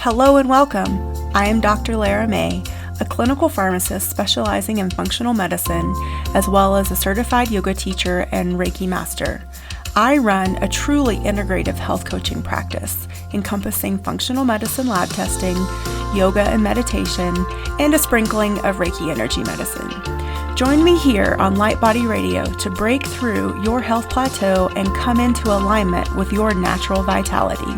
Hello and welcome. I am Dr. Lara May, a clinical pharmacist specializing in functional medicine, as well as a certified yoga teacher and Reiki master. I run a truly integrative health coaching practice encompassing functional medicine lab testing, yoga and meditation, and a sprinkling of Reiki energy medicine. Join me here on Light Body Radio to break through your health plateau and come into alignment with your natural vitality.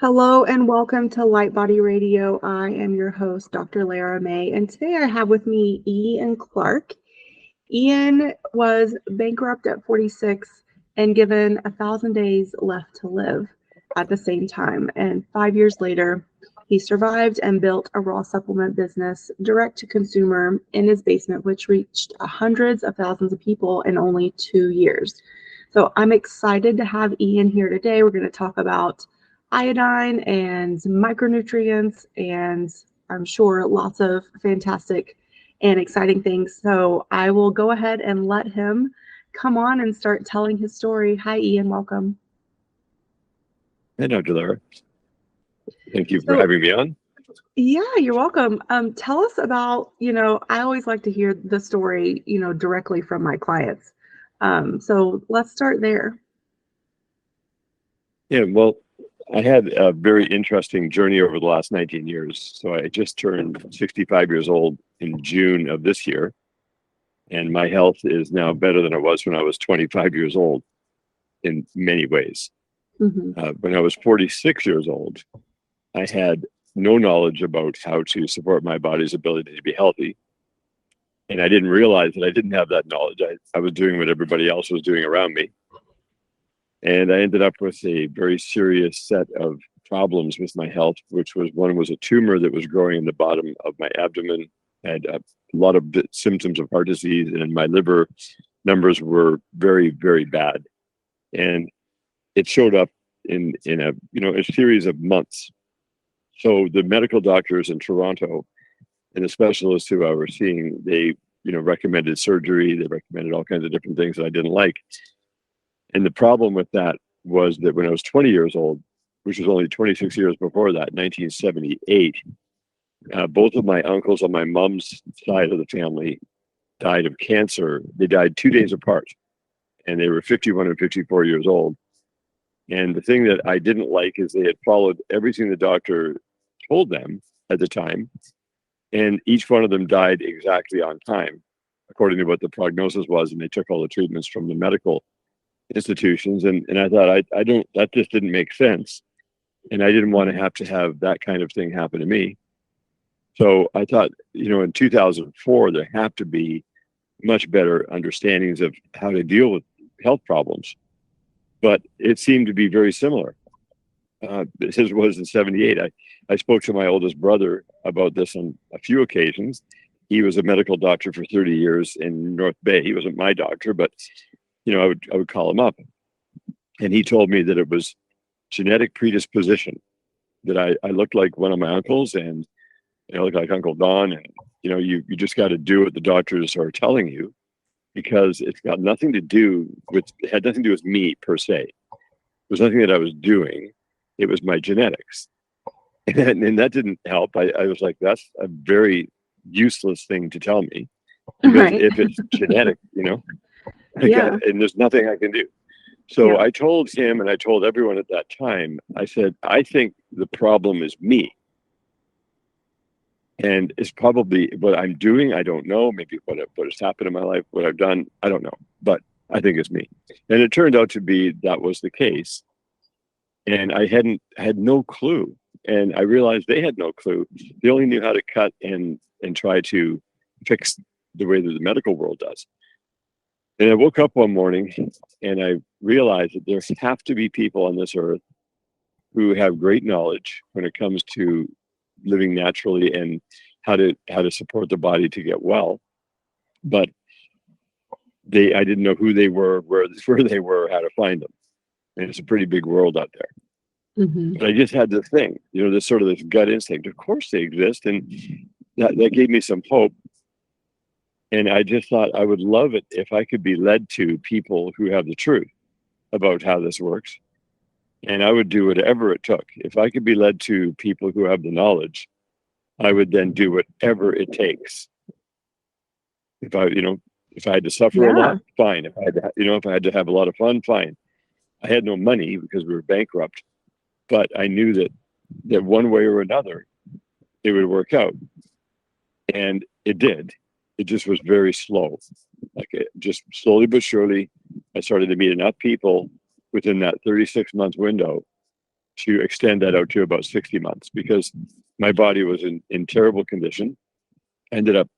Hello and welcome to Light Body Radio. I am your host, Dr. Lara May, and today I have with me Ian Clark. Ian was bankrupt at 46 and given 1,000 days left to live at the same time. And 5 years later, he survived and built a raw supplement business direct to consumer in his basement, which reached hundreds of thousands of people in only 2 years. So I'm excited to have Ian here today. We're going to talk about iodine and micronutrients, and I'm sure lots of fantastic and exciting things. So I will go ahead and let him come on and start telling his story. Hi, Ian. Welcome. Hey, Dr. Lara. Thank you for having me on. Yeah, you're welcome. Tell us about, I always like to hear the story, directly from my clients. So let's start there. Yeah, well, I had a very interesting journey over the last 19 years. So I just turned 65 years old in June of this year, and my health is now better than it was when I was 25 years old in many ways. Mm-hmm. When I was 46 years old, I had no knowledge about how to support my body's ability to be healthy. And I didn't realize that I didn't have that knowledge. I was doing what everybody else was doing around me. And I ended up with a very serious set of problems with my health, which was one was a tumor that was growing in the bottom of my abdomen. I had a lot of symptoms of heart disease, and my liver numbers were very, very bad. And it showed up in a series of months. So the medical doctors in Toronto and the specialists who I was seeing, they recommended surgery. They recommended all kinds of different things that I didn't like. And the problem with that was that when I was 20 years old, which was only 26 years before that, 1978, both of my uncles on my mom's side of the family died of cancer. They died 2 days apart, and they were 51 and 54 years old. And the thing that I didn't like is they had followed everything the doctor told them at the time, and each one of them died exactly on time, according to what the prognosis was, and they took all the treatments from the medical institutions, and I thought that just didn't make sense, and I didn't want to have that kind of thing happen to me. So I thought, in 2004 there have to be much better understandings of how to deal with health problems, but it seemed to be very similar. This was in 78. I spoke to my oldest brother about this on a few occasions. He was a medical doctor for 30 years in North Bay. He wasn't my doctor, but I would call him up, and he told me that it was genetic predisposition, that I looked like one of my uncles, and I looked like Uncle Don, and you just got to do what the doctors are telling you, because it had nothing to do with me per se. It was nothing that I was doing. It was my genetics, and that didn't help. I was like, that's a very useless thing to tell me, because Right. if it's genetic, Yeah. and there's nothing I can do. So I told him, and I told everyone at that time, I said, I think the problem is me. And it's probably what I'm doing. I don't know. Maybe what has happened in my life, what I've done, I don't know. But I think it's me. And it turned out to be that was the case. And I had no clue. And I realized they had no clue. They only knew how to cut and try to fix the way that the medical world does. And I woke up one morning and I realized that there have to be people on this earth who have great knowledge when it comes to living naturally and how to support the body to get well. But I didn't know who they were, where they were, how to find them. and it's a pretty big world out there. Mm-hmm. But I just had this thing, this sort of this gut instinct. Of course they exist, and that gave me some hope. And I just thought I would love it if I could be led to people who have the truth about how this works. And I would do whatever it took. If I could be led to people who have the knowledge, I would then do whatever it takes. If I had to suffer a Yeah. lot, fine. If I had to, if I had to have a lot of fun, fine. I had no money because we were bankrupt, but I knew that one way or another, it would work out. And it did. It just was very slow. Just slowly but surely, I started to meet enough people within that 36-month window to extend that out to about 60 months, because my body was in terrible condition. I ended up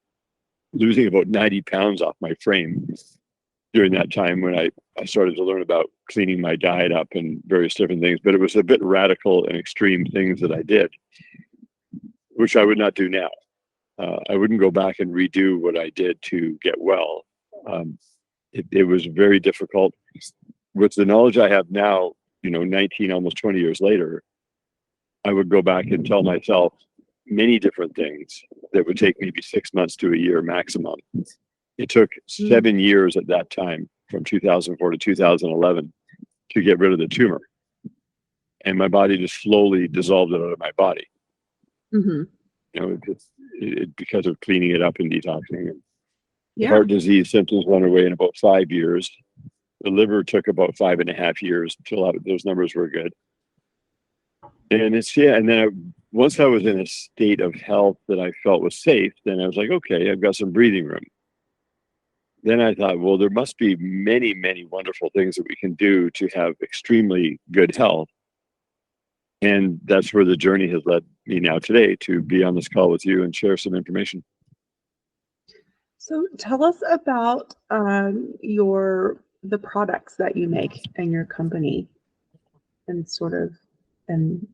losing about 90 pounds off my frame during that time when I started to learn about cleaning my diet up and various different things. But it was a bit radical and extreme things that I did, which I would not do now. I wouldn't go back and redo what I did to get well. It was very difficult. With the knowledge I have now, 19, almost 20 years later, I would go back and tell myself many different things that would take maybe 6 months to a year maximum. It took 7 years at that time, from 2004 to 2011, to get rid of the tumor. And my body just slowly dissolved it out of my body. Mm-hmm. Because of cleaning it up and detoxing. Yeah. Heart disease symptoms went away in about 5 years. The liver took about 5.5 years until those numbers were good. And and then once I was in a state of health that I felt was safe, then I was like, okay, I've got some breathing room. Then I thought, well, there must be many, many wonderful things that we can do to have extremely good health. And that's where the journey has led me now today, to be on this call with you and share some information. So tell us about the products that you make in your company, and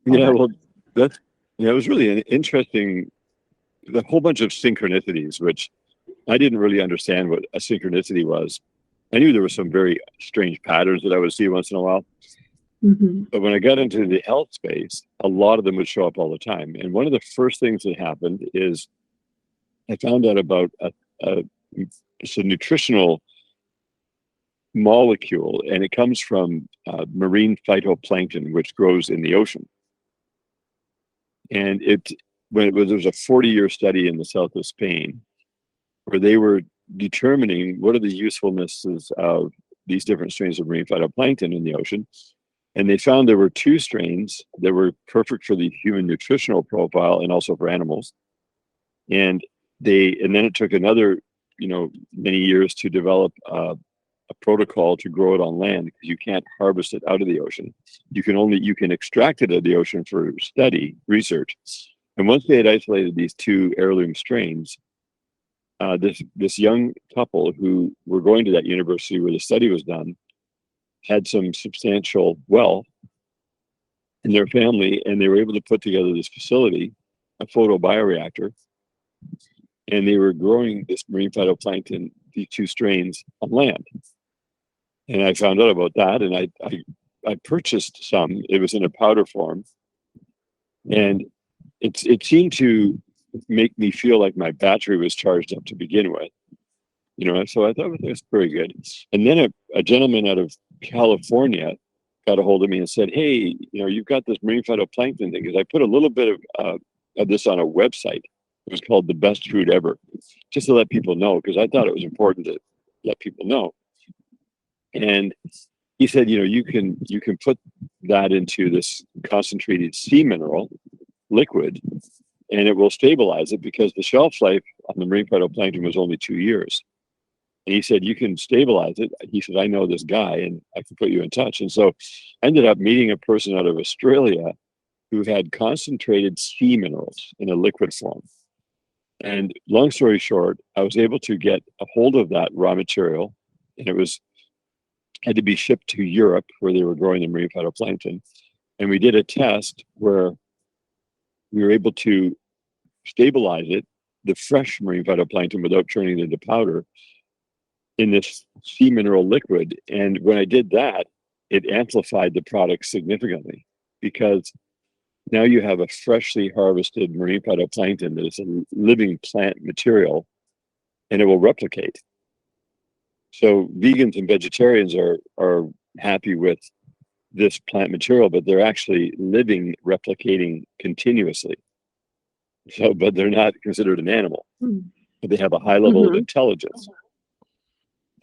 well, it was really an interesting, a whole bunch of synchronicities, which I didn't really understand what a synchronicity was. I knew there were some very strange patterns that I would see once in a while. Mm-hmm. But when I got into the health space, a lot of them would show up all the time. And one of the first things that happened is I found out about it's a nutritional molecule, and it comes from marine phytoplankton, which grows in the ocean. And there was a 40-year study in the south of Spain where they were determining what are the usefulnesses of these different strains of marine phytoplankton in the ocean. And they found there were 2 strains that were perfect for the human nutritional profile and also for animals. And then it took another, many years to develop a protocol to grow it on land, because you can't harvest it out of the ocean. You can extract it out of the ocean for research. And once they had isolated these 2 heirloom strains, this young couple who were going to that university where the study was done had some substantial wealth in their family, and they were able to put together this facility, a photobioreactor, and they were growing this marine phytoplankton, these 2 strains, on land. And I found out about that, and I purchased some. It was in a powder form, and it seemed to make me feel like my battery was charged up to begin with. So I thought it was very good. And then a gentleman out of California got a hold of me and said, hey, you've got this marine phytoplankton thing, because I put a little bit of this on a website. It was called The Best Food Ever, just to let people know, because I thought it was important to let people know. And he said, you can put that into this concentrated sea mineral liquid, and it will stabilize it, because the shelf life on the marine phytoplankton was only 2 years. And he said, you can stabilize it. He said, I know this guy and I can put you in touch. And so I ended up meeting a person out of Australia who had concentrated sea minerals in a liquid form. And long story short, I was able to get a hold of that raw material, and it had to be shipped to Europe where they were growing the marine phytoplankton. And we did a test where we were able to stabilize it, the fresh marine phytoplankton, without turning it into powder, in this sea mineral liquid. And when I did that, it amplified the product significantly, because now you have a freshly harvested marine phytoplankton that is a living plant material, and it will replicate. So vegans and vegetarians are happy with this plant material, but they're actually living, replicating continuously. So, but they're not considered an animal, but they have a high level of intelligence.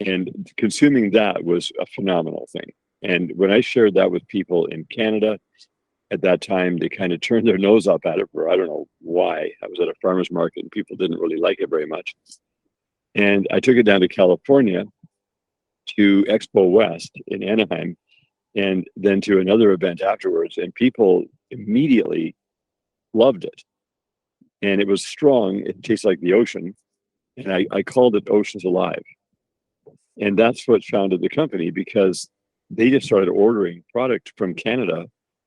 And consuming that was a phenomenal thing. And when I shared that with people in Canada at that time, they kind of turned their nose up at it for, I don't know why. I was at a farmer's market and people didn't really like it very much. And I took it down to California to Expo West in Anaheim, and then to another event afterwards. And people immediately loved it. And it was strong. It tastes like the ocean. And I called it Oceans Alive. And that's what founded the company, because they just started ordering product from Canada,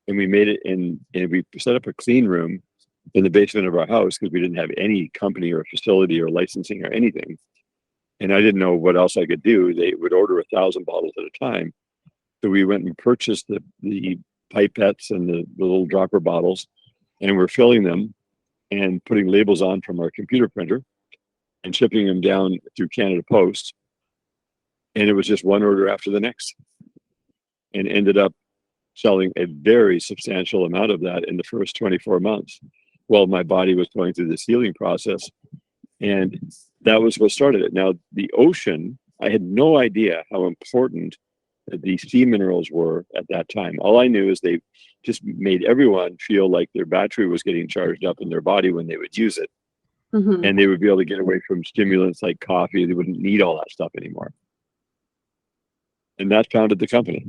and we made it and we set up a clean room in the basement of our house because we didn't have any company or facility or licensing or anything. And I didn't know what else I could do. They would order 1,000 bottles at a time. So we went and purchased the pipettes and the little dropper bottles, and we're filling them and putting labels on from our computer printer and shipping them down through Canada Post. And it was just one order after the next, and ended up selling a very substantial amount of that in the first 24 months while my body was going through this healing process. And that was what started it. Now, the ocean, I had no idea how important the sea minerals were at that time. All I knew is they just made everyone feel like their battery was getting charged up in their body when they would use it. And they would be able to get away from stimulants like coffee. They wouldn't need all that stuff anymore. And that founded the company.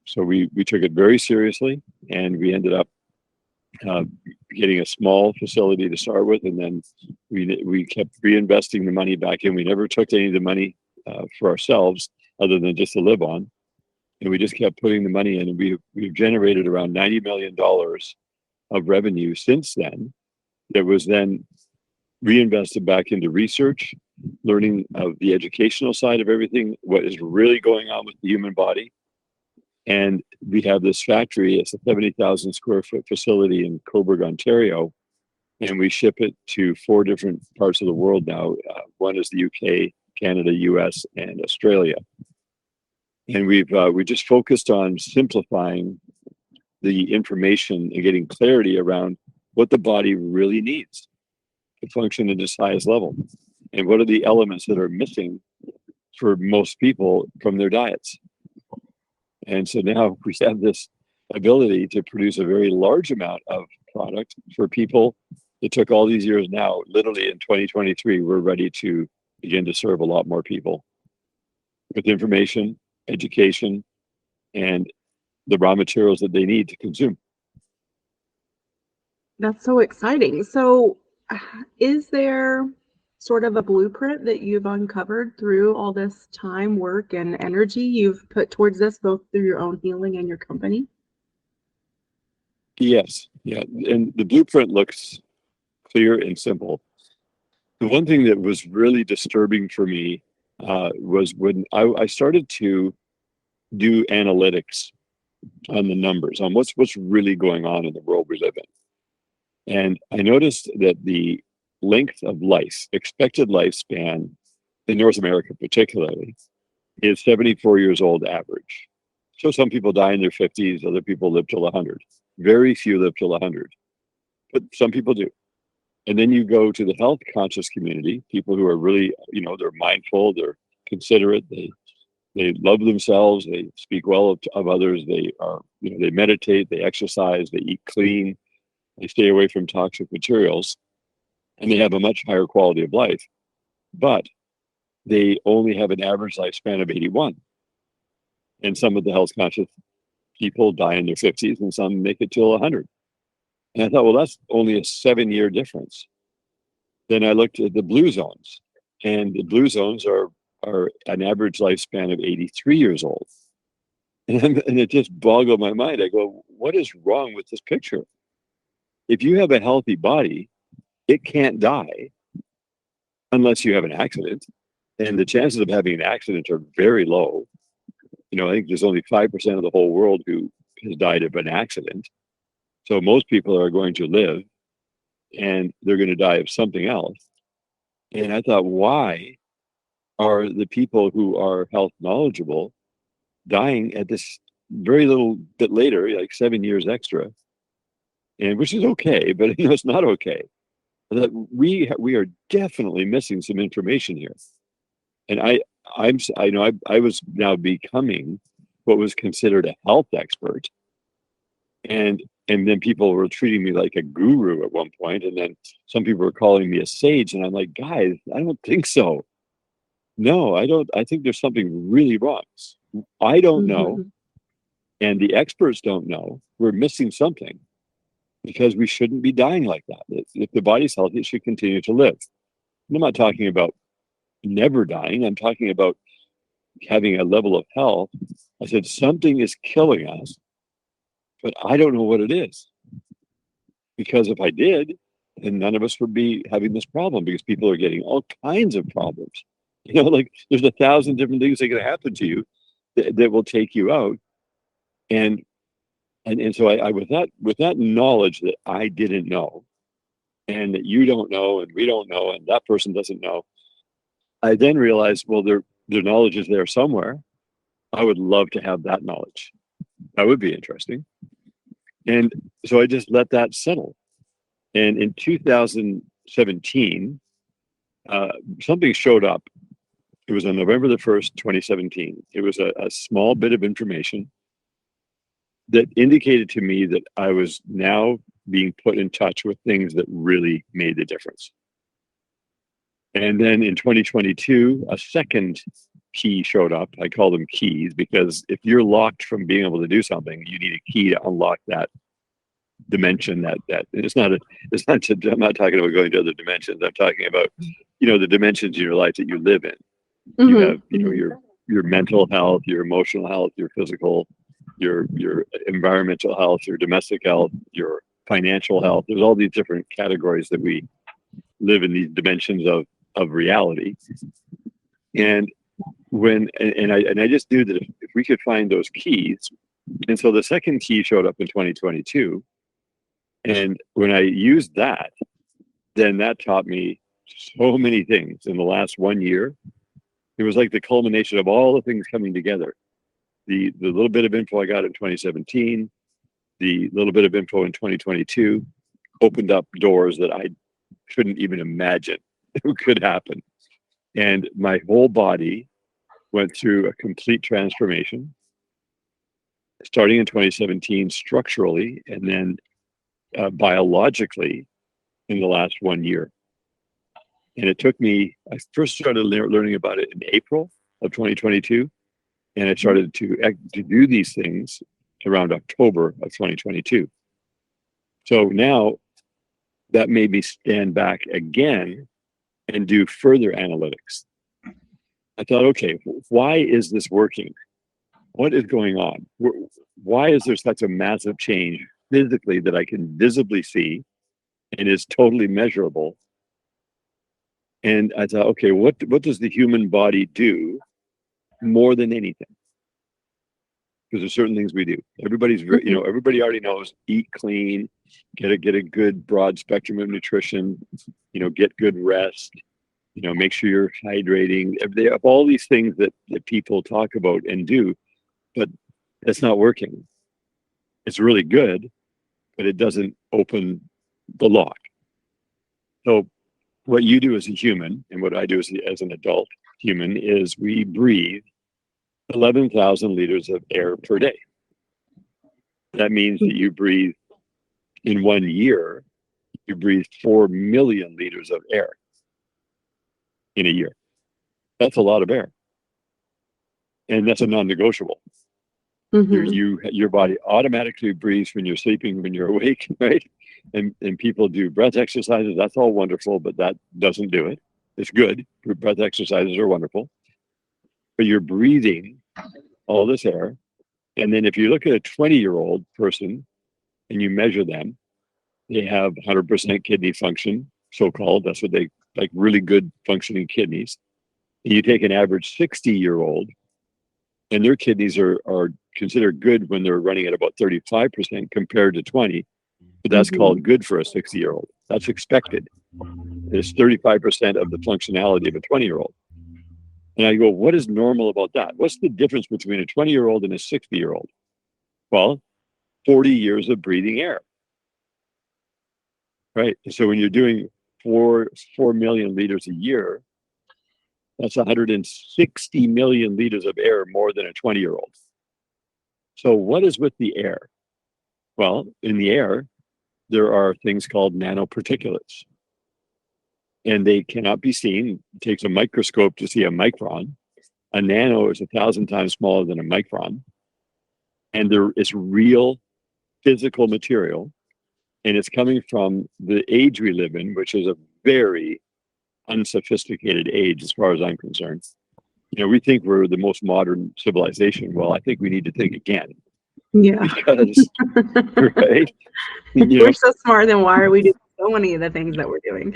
So we took it very seriously, and we ended up getting a small facility to start with, and then we kept reinvesting the money back in. We never took any of the money for ourselves other than just to live on. And we just kept putting the money in, and we've generated around $90 million of revenue since then. That was then reinvested back into research, learning of the educational side of everything, what is really going on with the human body. And we have this factory. It's a 70,000 square foot facility in Coburg, Ontario, and we ship it to 4 different parts of the world now. One is the UK, Canada, US, and Australia. And we just focused on simplifying the information and getting clarity around what the body really needs to function at its highest level, and what are the elements that are missing for most people from their diets. And so now we have this ability to produce a very large amount of product for people. It took all these years. Now, literally in 2023, we're ready to begin to serve a lot more people with information, education, and the raw materials that they need to consume. That's so exciting. So, is there sort of a blueprint that you've uncovered through all this time, work, and energy you've put towards this, both through your own healing and your company? Yes. Yeah. And the blueprint looks clear and simple. The one thing that was really disturbing for me was when I started to do analytics on the numbers, on what's really going on in the world we live in. And I noticed that the length of life, expected lifespan in North America particularly, is 74 years old average. So some people die in their 50s, other people live till 100. Very few live till 100, but some people do. And then you go to the health conscious community, people who are really, they're mindful, they're considerate, they love themselves, they speak well of others, they are, they meditate, they exercise, they eat clean, they stay away from toxic materials, and they have a much higher quality of life. But they only have an average lifespan of 81. And some of the health conscious people die in their 50s, and some make it till 100. And I thought, well, that's only a 7-year difference. Then I looked at the blue zones, and the blue zones are an average lifespan of 83 years old. And it just boggled my mind. I go, what is wrong with this picture? If you have a healthy body, it can't die unless you have an accident. And the chances of having an accident are very low. I think there's only 5% of the whole world who has died of an accident. So most people are going to live and they're going to die of something else. And I thought, why are the people who are health knowledgeable dying at this very little bit later, like 7 years extra? And which is okay, but it's not okay. That we are definitely missing some information here. And I was now becoming what was considered a health expert, and then people were treating me like a guru at one point, and then some people were calling me a sage, and I'm like, guys, I don't think so. No, I don't. I think there's something really wrong. I don't know, Mm-hmm. and the experts don't know. We're missing something because we shouldn't be dying like that. If the body's healthy, it should continue to live. And I'm not talking about never dying. I'm talking about having a level of health. I said, something is killing us, but I don't know what it is. Because if I did, then none of us would be having this problem because people are getting all kinds of problems. Like there's 1,000 different things that can happen to you that will take you out. And so I with that knowledge that I didn't know, and that you don't know, and we don't know, and that person doesn't know, I then realized, well, their knowledge is there somewhere. I would love to have that knowledge. That would be interesting. And so I just let that settle. And in 2017, something showed up. It was on November the 1st, 2017. It was a small bit of information that indicated to me that I was now being put in touch with things that really made the difference. And then in 2022, a second key showed up. I call them keys because if you're locked from being able to do something, you need a key to unlock that dimension. That it's not I'm not talking about going to other dimensions. I'm talking about the dimensions in your life that you live in. You Mm-hmm. have your mental health, your emotional health, your physical, your environmental health, your domestic health, your financial health. There's all these different categories that we live in, these dimensions of reality. And I just knew that if we could find those keys, and so the second key showed up in 2022, and when I used that, then that taught me so many things in the last 1 year. It was like the culmination of all the things coming together. The little bit of info I got in 2017, the little bit of info in 2022 opened up doors that I couldn't even imagine could happen. And my whole body went through a complete transformation, starting in 2017 structurally, and then biologically in the last 1 year. And it took me, I first started learning about it in April of 2022. And I started to do these things around October of 2022. So now that made me stand back again and do further analytics. I thought, okay, why is this working? What is going on? Why is there such a massive change physically that I can visibly see and is totally measurable? And I thought, okay, what does the human body do more than anything? Because there's certain things we do. Everybody's everybody already knows: eat clean, get a good broad spectrum of nutrition, get good rest, make sure you're hydrating. They have all these things that people talk about and do, but it's not working. It's really good, but it doesn't open the lock. So what you do as a human, and what I do as an adult human, is we breathe 11,000 liters of air per day. That means that you breathe, in 1 year, you breathe 4 million liters of air in a year. That's a lot of air. And that's a non-negotiable. Mm-hmm. Your body automatically breathes when you're sleeping, when you're awake, right? And people do breath exercises. That's all wonderful, but that doesn't do it. It's good. Breath exercises are wonderful. But you're breathing all this air. And then if you look at a 20-year-old person and you measure them, they have 100% kidney function, so-called. That's what they like, really good functioning kidneys. And you take an average 60-year-old and their kidneys are considered good when they're running at about 35% compared to 20, but that's called good for a 60-year-old. That's expected. It's 35% of the functionality of a 20-year-old. And I go, what is normal about that? What's the difference between a 20-year-old and a 60-year-old? Well, 40 years of breathing air, right? So when you're doing 4 million liters a year, that's 160 million liters of air more than a 20-year-old. So what is with the air? Well, in the air, there are things called nanoparticulates, and they cannot be seen. It takes a microscope to see a micron. A nano is 1,000 times smaller than a micron, and there is real physical material, and it's coming from the age we live in, which is a very unsophisticated age as far as I'm concerned. You know, we think we're the most modern civilization. Well, I think we need to think again. Yeah. Because, right? If we're so smart, then why are we doing so many of the things that we're doing?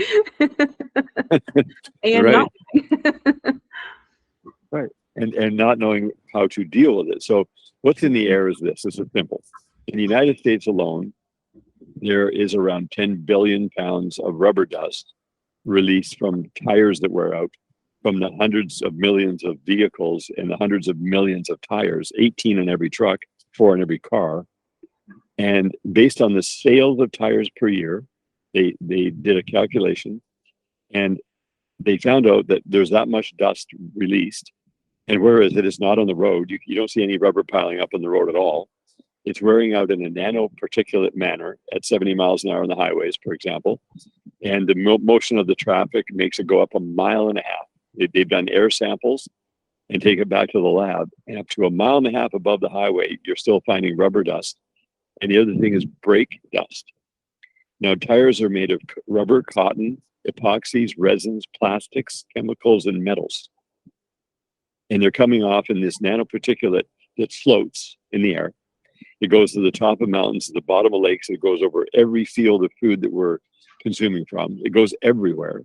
And right. not. Right. And not knowing how to deal with it. So what's in the air is this. This is simple. In the United States alone, there is around 10 billion pounds of rubber dust released from tires that wear out, from the hundreds of millions of vehicles and the hundreds of millions of tires, 18 in every truck, 4 in every car. And based on the sales of tires per year, they did a calculation, and they found out that there's that much dust released. And whereas it is not on the road, you don't see any rubber piling up on the road at all. It's wearing out in a nanoparticulate manner at 70 miles an hour on the highways, for example. And the motion of the traffic makes it go up 1.5 miles. They've done air samples and take it back to the lab. And up to 1.5 miles above the highway, you're still finding rubber dust. And the other thing is brake dust. Now, tires are made of rubber, cotton, epoxies, resins, plastics, chemicals, and metals. And they're coming off in this nanoparticulate that floats in the air. It goes to the top of mountains, to the bottom of lakes. It goes over every field of food that we're consuming from. It goes everywhere.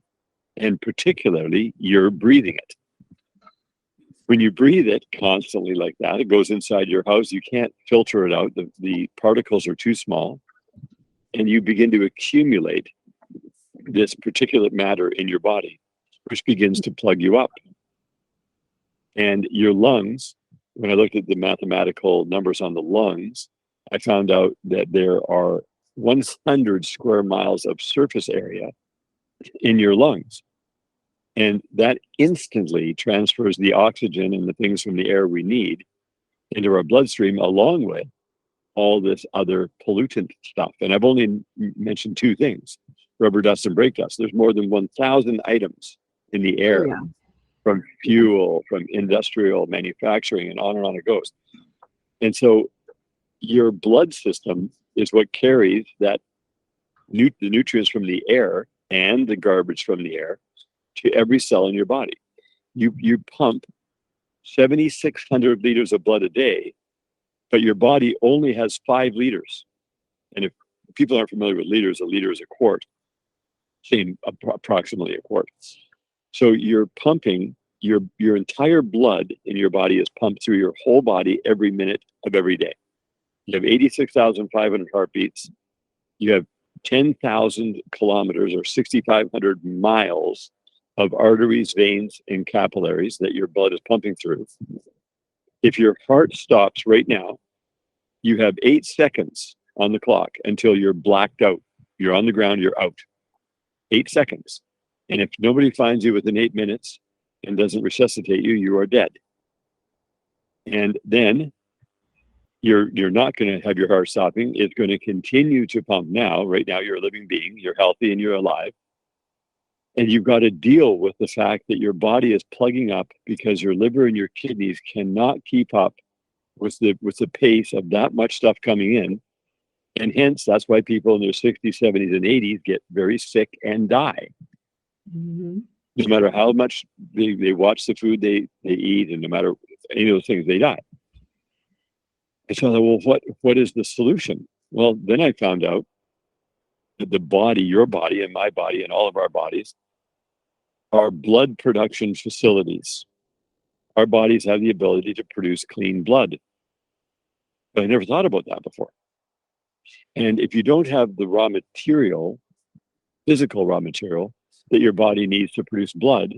And particularly, you're breathing it. When you breathe it constantly like that, it goes inside your house. You can't filter it out. The particles are too small. And you begin to accumulate this particulate matter in your body, which begins to plug you up. And your lungs, when I looked at the mathematical numbers on the lungs, I found out that there are 100 square miles of surface area in your lungs. And that instantly transfers the oxygen and the things from the air we need into our bloodstream, along with all this other pollutant stuff. And I've only mentioned 2 things, rubber dust and brake dust. There's more than 1,000 items in the air. Yeah. From fuel, from industrial manufacturing, and on it goes. And so your blood system is what carries that the nutrients from the air and the garbage from the air to every cell in your body. You pump 7,600 liters of blood a day, but your body only has 5 liters. And if people aren't familiar with liters, a liter is a quart, saying approximately a quart. So you're pumping your entire blood in your body is pumped through your whole body every minute of every day. You have 86,500 heartbeats. You have 10,000 kilometers or 6,500 miles of arteries, veins, and capillaries that your blood is pumping through. If your heart stops right now, you have 8 seconds on the clock until you're blacked out. You're on the ground, you're out. 8 seconds. And if nobody finds you within 8 minutes and doesn't resuscitate you, you are dead. And then you're not going to have your heart stopping. It's going to continue to pump now. Right now, you're a living being. You're healthy and you're alive. And you've got to deal with the fact that your body is plugging up because your liver and your kidneys cannot keep up with the pace of that much stuff coming in. And hence, that's why people in their 60s, 70s, and 80s get very sick and die. Mm-hmm. No matter how much they watch the food they eat, and no matter any of those things, they die. And so I thought, well, what is the solution? Well, then I found out that the body, your body and my body and all of our bodies, are blood production facilities. our bodies have the ability to produce clean blood. But I never thought about that before. And if you don't have the raw material, physical raw material, that your body needs to produce blood,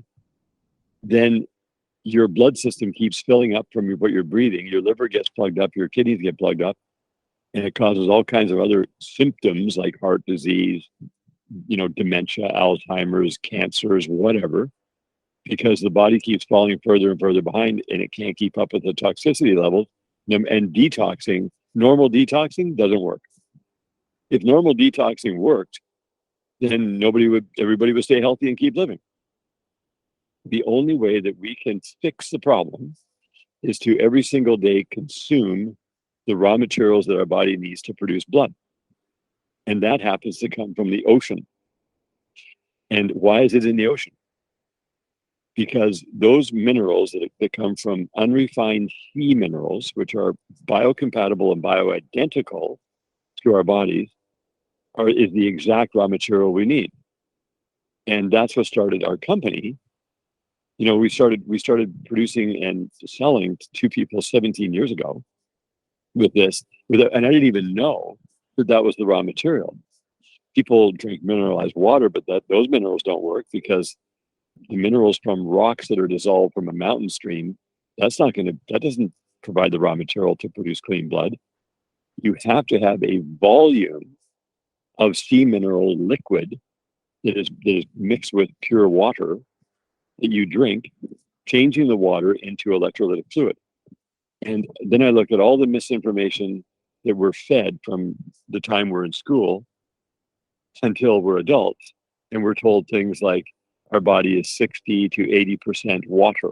then your blood system keeps filling up from what you're breathing. Your liver gets plugged up, your kidneys get plugged up, and it causes all kinds of other symptoms like heart disease, dementia, Alzheimer's, cancers, whatever, because the body keeps falling further and further behind and it can't keep up with the toxicity levels. And normal detoxing doesn't work. If normal detoxing worked, then everybody would stay healthy and keep living. The only way that we can fix the problem is to every single day consume the raw materials that our body needs to produce blood. And that happens to come from the ocean. And why is it in the ocean? Because those minerals that come from unrefined sea minerals, which are biocompatible and bioidentical to our bodies, is the exact raw material we need. And that's what started our company. We started producing and selling to people 17 years ago with this, and I didn't even know that was the raw material. People drink mineralized water, but those minerals don't work because the minerals from rocks that are dissolved from a mountain stream, that doesn't provide the raw material to produce clean blood. You have to have a volume of sea mineral liquid that is mixed with pure water that you drink, changing the water into electrolytic fluid. And then I looked at all the misinformation that we're fed from the time we're in school until we're adults. And we're told things like our body is 60 to 80% water.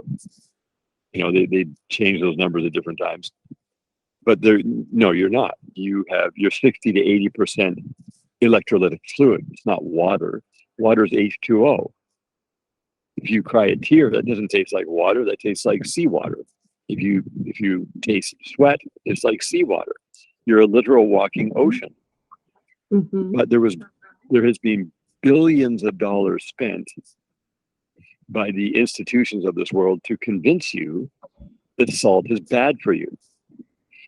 They change those numbers at different times. But no, you're not. You're 60 to 80% electrolytic fluid. It's not water. Water is H2O. If you cry a tear, that doesn't taste like water. That tastes like seawater. If you taste sweat, it's like seawater. You're a literal walking ocean. Mm-hmm. But there has been billions of dollars spent by the institutions of this world to convince you that salt is bad for you.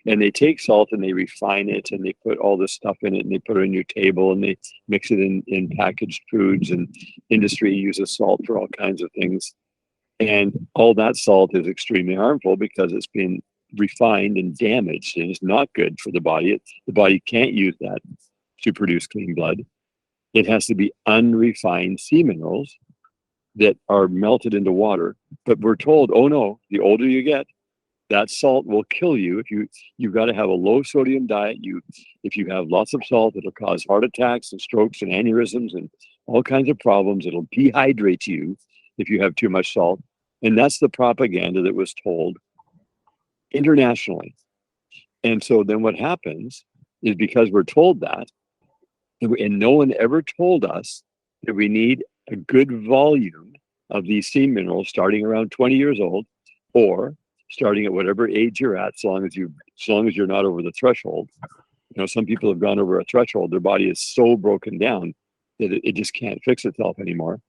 And they take salt and they refine it and they put all this stuff in it and they put it on your table and they mix it in packaged foods, and industry uses salt for all kinds of things. And all that salt is extremely harmful because it's been refined and damaged, and it's not good for the body. The body can't use that to produce clean blood. It has to be unrefined sea minerals that are melted into water. But we're told, oh no, the older you get, that salt will kill you. You've got to have a low sodium diet. If you have lots of salt, it'll cause heart attacks and strokes and aneurysms and all kinds of problems. It'll dehydrate you if you have too much salt. And that's the propaganda that was told internationally. And so then what happens is, because we're told that, and no one ever told us that we need a good volume of these sea minerals starting around 20 years old, or starting at whatever age you're at, so long as you're not over the threshold. Some people have gone over a threshold. Their body is so broken down that it just can't fix itself anymore.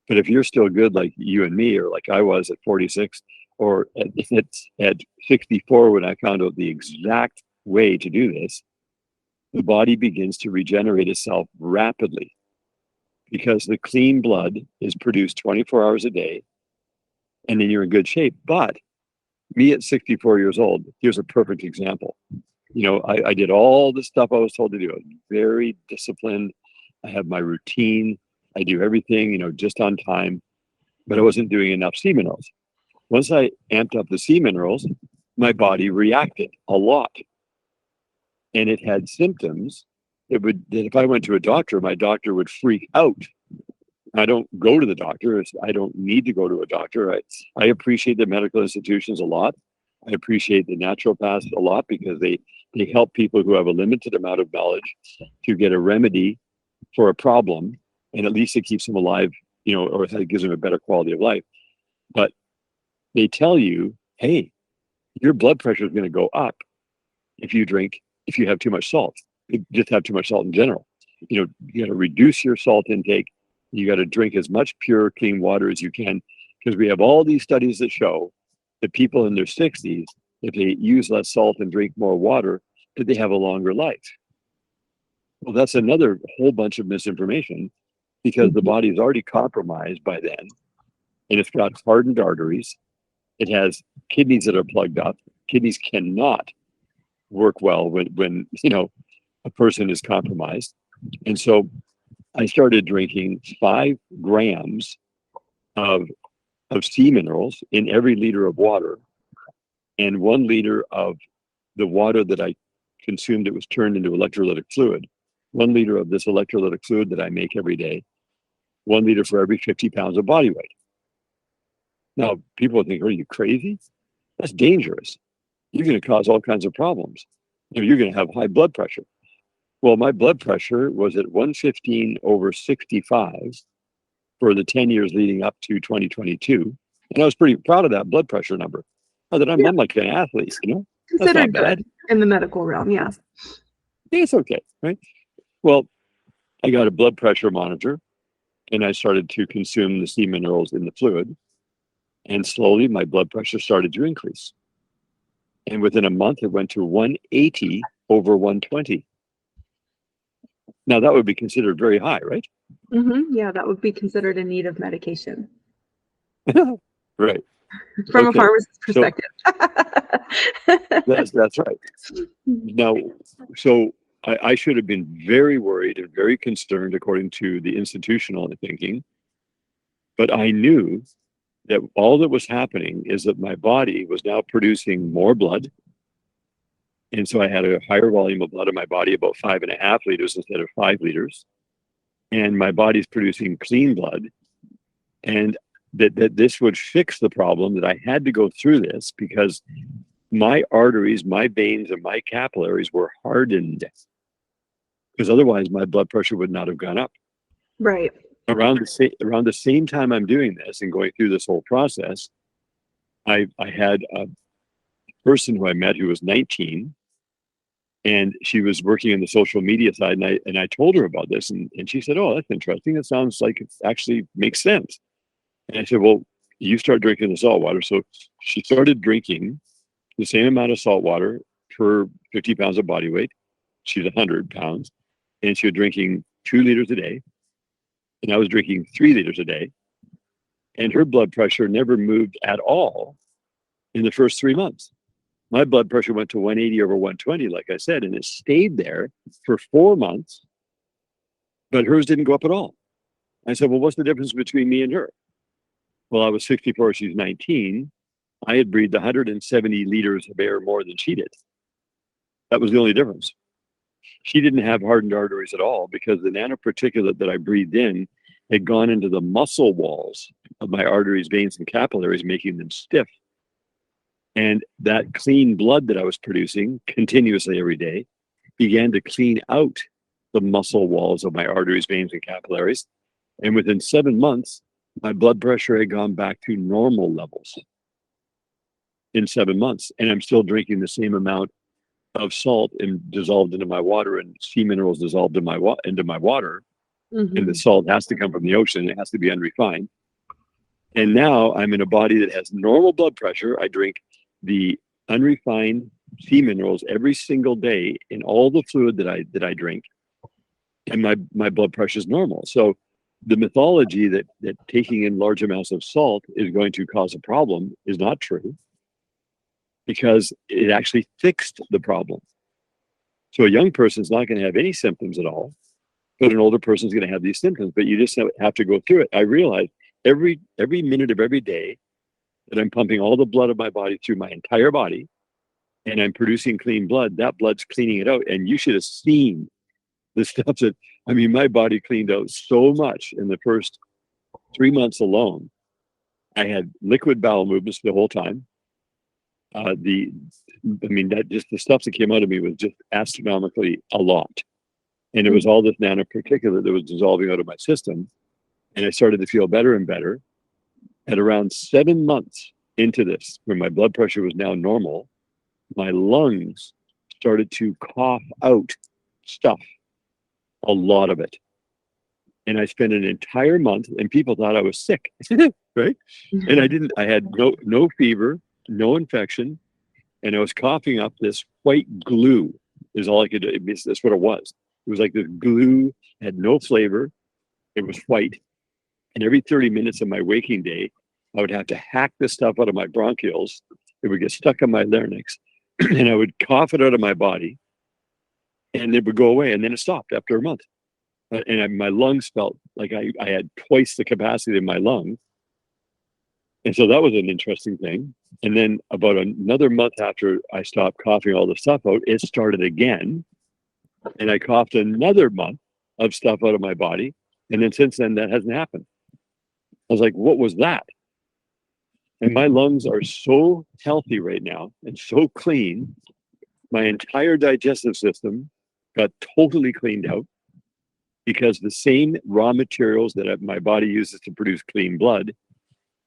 But if you're still good, like you and me, or like I was at 46, or at 64, when I found out the exact way to do this, the body begins to regenerate itself rapidly, because the clean blood is produced 24 hours a day, and then you're in good shape. But me at 64 years old, here's a perfect example. I did all the stuff I was told to do. I was very disciplined. I have my routine. I do everything, just on time, but I wasn't doing enough sea minerals. Once I amped up the sea minerals, my body reacted a lot. And it had symptoms that if I went to a doctor, my doctor would freak out. I don't go to the doctor. I don't need to go to a doctor. I appreciate the medical institutions a lot. I appreciate the naturopaths a lot, because they help people who have a limited amount of knowledge to get a remedy for a problem, and at least it keeps them alive, or it gives them a better quality of life. But they tell you, hey, your blood pressure is going to go up if you have too much salt. You just have too much salt in general. You got to reduce your salt intake. You got to drink as much pure, clean water as you can, because we have all these studies that show that people in their 60s, if they use less salt and drink more water, that they have a longer life. Well, that's another whole bunch of misinformation, because the body is already compromised by then, and it's got hardened arteries. It has kidneys that are plugged up. Kidneys cannot work well when a person is compromised. And so I started drinking 5 grams of sea minerals in every liter of water, and 1 liter of the water that I consumed, it was turned into electrolytic fluid. 1 liter of this electrolytic fluid that I make every day, 1 liter for every 50 pounds of body weight. Now, people think, are you crazy? That's dangerous. You're going to cause all kinds of problems. You're going to have high blood pressure. Well, my blood pressure was at 115/65 for the 10 years leading up to 2022. And I was pretty proud of that blood pressure number. I'm like an athlete, That's not Considered bad. good in the medical realm, yeah. It's okay, right? Well, I got a blood pressure monitor, and I started to consume the sea minerals in the fluid. And slowly my blood pressure started to increase. And within a month, it went to 180/120. Now, that would be considered very high, right? Yeah, that would be considered in need of medication. Right. From a pharmacist's perspective. That's right. Now, so I should have been very worried and very concerned according to the institutional thinking. But I knew that all that was happening is that my body was now producing more blood. And so I had a higher volume of blood in my body, about 5.5 liters instead of 5 liters. And my body's producing clean blood. And that this would fix the problem, that I had to go through this because my arteries, my veins, and my capillaries were hardened. Because otherwise my blood pressure would not have gone up. Right. Around the same time I'm doing this and going through this whole process, I had a person who I met who was 19, and she was working on the social media side, and I told her about this, and she said, "Oh, that's interesting. It sounds like it actually makes sense." And I said, "Well, you start drinking the salt water." So she started drinking the same amount of salt water per 50 pounds of body weight. She's 100 pounds, and she was drinking 2 liters a day. And I was drinking 3 liters a day. And her blood pressure never moved at all in the first 3 months. My blood pressure went to 180/120, like I said, and it stayed there for 4 months, but hers didn't go up at all. I said, "Well, what's the difference between me and her?" Well, I was 64, she's 19. I had breathed 170 liters of air more than she did. That was the only difference. She didn't have hardened arteries at all because the nanoparticulate that I breathed in had gone into the muscle walls of my arteries, veins, and capillaries, making them stiff. And that clean blood that I was producing continuously every day began to clean out the muscle walls of my arteries, veins, and capillaries. And within 7 months, my blood pressure had gone back to normal levels in 7 months. And I'm still drinking the same amount of salt and dissolved into my water, and sea minerals dissolved in into my water. And the salt has to come from the ocean. It has to be unrefined. And now I'm in a body that has normal blood pressure. I drink the unrefined sea minerals every single day in all the fluid that I drink, and my blood pressure is normal. So the mythology that taking in large amounts of salt is going to cause a problem is not true, because it actually fixed the problem. So a young person's not going to have any symptoms at all, but an older person's going to have these symptoms. But you just have to go through it. I realize every minute of every day that I'm pumping all the blood of my body through my entire body, and I'm producing clean blood, that blood's cleaning it out. And you should have seen the stuff that, my body cleaned out so much in the first 3 months alone. I had liquid bowel movements the whole time. The stuff that came out of me was just astronomically a lot. And it was all this nanoparticulate that was dissolving out of my system. And I started to feel better and better. At around 7 months into this, when my blood pressure was now normal, my lungs started to cough out stuff, a lot of it. And I spent an entire month, and people thought I was sick, right? And I didn't. I had no fever. no infection, and I was coughing up this white glue. Is all I could do. That's what it was. It was like this glue, had no flavor. It was white. And every 30 minutes of my waking day, I would have to hack the stuff out of my bronchioles. It would get stuck on my larynx, and I would cough it out of my body, and it would go away. And then it stopped after a month. And my lungs felt like I had twice the capacity of my lungs. And so that was an interesting thing. And then about another month after I stopped coughing all the stuff out, it started again. And I coughed another month of stuff out of my body. And then since then, that hasn't happened. I was like, what was that? And my lungs are so healthy right now and so clean. My entire digestive system got totally cleaned out because the same raw materials that my body uses to produce clean blood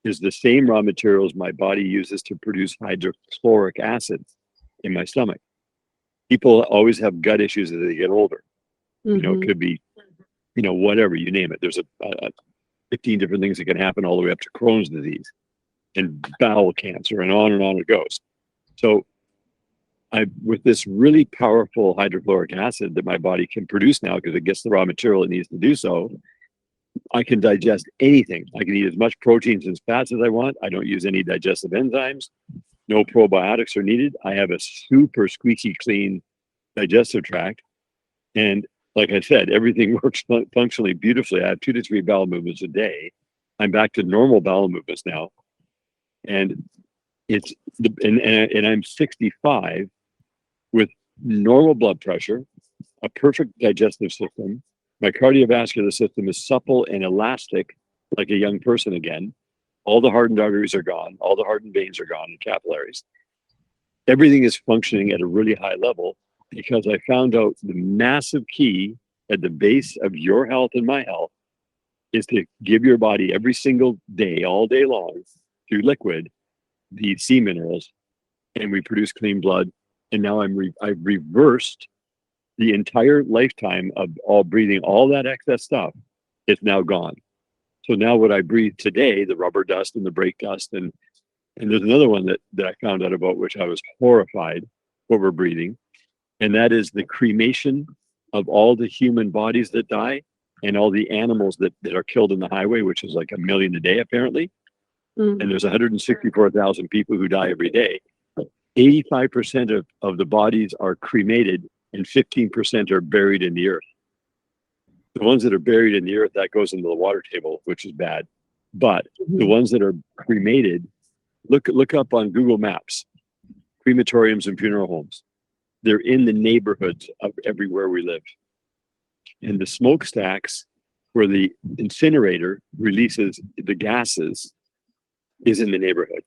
is the same raw materials my body uses to produce hydrochloric acid in my stomach. People always have gut issues as they get older. You know, it could be, you know, whatever, you name it. There's a 15 different things that can happen all the way up to Crohn's disease and bowel cancer and on it goes. So with this really powerful hydrochloric acid that my body can produce now, because it gets the raw material it needs to do so, I can digest anything. I can eat as much proteins and fats as I want. I don't use any digestive enzymes. No probiotics are needed. I have a super squeaky clean digestive tract. And like I said, everything works functionally beautifully. I have 2 to 3 bowel movements a day. I'm back to normal bowel movements now. And and I'm 65 with normal blood pressure, a perfect digestive system. My cardiovascular system is supple and elastic, like a young person again. All the hardened arteries are gone. All the hardened veins are gone and capillaries. Everything is functioning at a really high level because I found out the massive key at the base of your health and my health is to give your body every single day, all day long, through liquid, the C minerals, and we produce clean blood. And now I've reversed the entire lifetime of all breathing all that excess stuff. It's now gone. So now what I breathe today, the rubber dust and the brake dust, and there's another one that I found out about, which I was horrified what we're breathing, and that is the cremation of all the human bodies that die and all the animals that are killed in the highway, which is like 1 million a day apparently. And there's 164,000 people who die every day. 85% of the bodies are cremated and 15% are buried in the earth. The ones that are buried in the earth, that goes into the water table, which is bad. But the ones that are cremated, look up on Google Maps, crematoriums and funeral homes. They're in the neighborhoods of everywhere we live. And the smokestacks where the incinerator releases the gases is in the neighborhood.